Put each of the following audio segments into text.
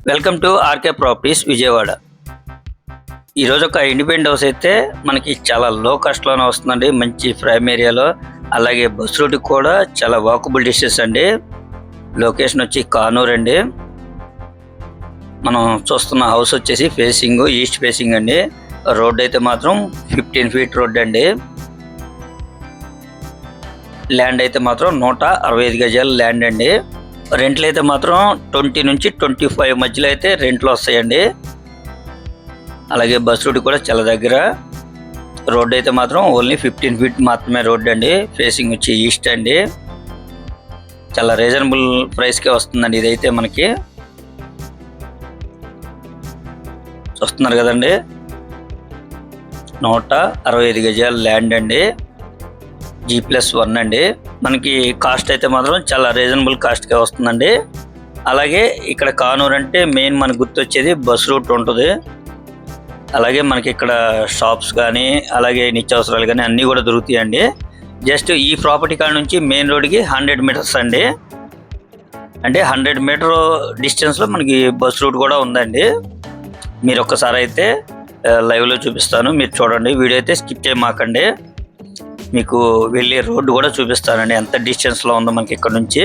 Welcome to RK Properties Vijayawada. ఈరోజు ఒక independent house అయితే మనకి చాలా లో కాస్ట్లోనే వస్తుందండి. మంచి ప్రైమ్ ఏరియాలో, అలాగే బస్ రూట్కి కూడా చాలా వాకబుల్ డిస్టెన్స్ అండి. లొకేషన్ వచ్చి కానూర్ అండి. మనం చూస్తున్న హౌస్ వచ్చేసి ఫేసింగ్ ఈస్ట్ ఫేసింగ్ అండి. రోడ్ అయితే మాత్రం 15 ఫీట్ రోడ్ అండి. ల్యాండ్ అయితే మాత్రం 165 గజాల ల్యాండ్ అండి. రెంట్లు అయితే మాత్రం 20 నుంచి 25 మధ్యలో అయితే రెంట్లు వస్తాయండి. అలాగే బస్ రూట్ కూడా చాలా దగ్గర. రోడ్ అయితే మాత్రం ఓన్లీ 15 ఫీట్ మాత్రమే రోడ్ అండి. ఫేసింగ్ వచ్చి ఈస్ట్ అండి. చాలా రీజనబుల్ ప్రైస్కే వస్తుందండి ఇదైతే మనకి. చూస్తున్నారు కదండి, 165 గజాల ల్యాండ్ అండి. G+1 అండి. మనకి కాస్ట్ అయితే మాత్రం చాలా రీజనబుల్ కాస్ట్గా వస్తుందండి. అలాగే ఇక్కడ కానూర్ అంటే మెయిన్ మనకు గుర్తొచ్చేది బస్ రూట్ ఉంటుంది. అలాగే మనకి ఇక్కడ షాప్స్ కానీ అలాగే నిత్యావసరాలు కానీ అన్నీ కూడా దొరుకుతాయండి. జస్ట్ ఈ ప్రాపర్టీ కాడ నుంచి మెయిన్ రోడ్కి 100 మీటర్స్ అండి. అంటే 100 మీటర్ డిస్టెన్స్లో మనకి బస్ రూట్ కూడా ఉందండి. మీరు ఒక్కసారి అయితే లైవ్లో చూపిస్తాను, మీరు చూడండి. వీడియో అయితే స్కిప్ చేయమాకండి. మీకు వెళ్ళే రోడ్డు కూడా చూపిస్తానండి ఎంత డిస్టెన్స్లో ఉందో మనకి ఇక్కడ నుంచి.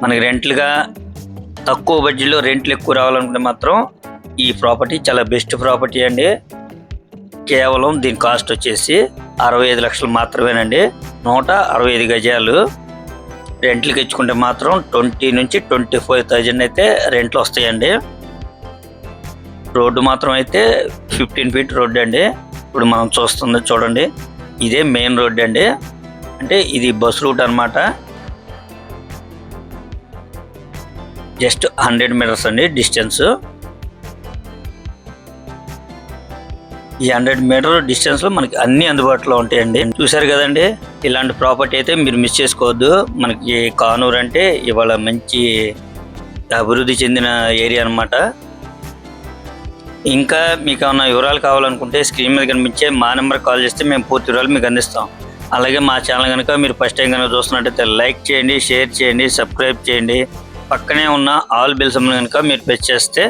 మనకి రెంట్లుగా తక్కువ బడ్జెట్లో రెంట్లు ఎక్కువ రావాలనుకుంటే మాత్రం ఈ ప్రాపర్టీ చాలా బెస్ట్ ప్రాపర్టీ అండి. కేవలం దీని కాస్ట్ వచ్చేసి 65 లక్షలు మాత్రమేనండి. 165 గజాలు. రెంట్లకి ఇచ్చుకుంటే మాత్రం 20 నుంచి 25,000 అయితే రెంట్లు వస్తాయండి. రోడ్డు మాత్రం అయితే 15 ఫీట్ రోడ్డు అండి. ఇప్పుడు మనం చూస్తుంది చూడండి, ఇదే మెయిన్ రోడ్ అండి. అంటే ఇది బస్ రూట్ అన్నమాట. జస్ట్ 100 మీటర్స్ అండి డిస్టెన్స్. ఈ 100 మీటర్ డిస్టెన్స్లో మనకి అన్ని అందుబాటులో ఉంటాయండి. చూసారు కదండి, ఇలాంటి ప్రాపర్టీ అయితే మీరు మిస్ చేసుకోవద్దు. మనకి కానూర్ అంటే ఇవాళ మంచి అభివృద్ధి చెందిన ఏరియా అన్నమాట. ఇంకా మీకు ఏమైనా వివరాలు కావాలనుకుంటే స్క్రీన్ మీద కనిపించే మా నెంబర్ కాల్ చేస్తే మేము పూర్తి వివరాలు మీకు అందిస్తాం. అలాగే మా ఛానల్ కనుక మీరు ఫస్ట్ టైం కనుక చూస్తున్నట్టయితే లైక్ చేయండి, షేర్ చేయండి, సబ్స్క్రైబ్ చేయండి. పక్కనే ఉన్న ఆల్ బెల్స్ కనుక మీరు ప్రెస్ చేస్తే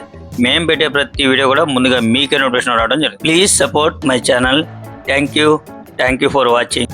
మేము పెట్టే ప్రతి వీడియో కూడా ముందుగా మీకే నోటిఫికేషన్ రావడం జరుగుతుంది. Please support my channel. Thank you for watching.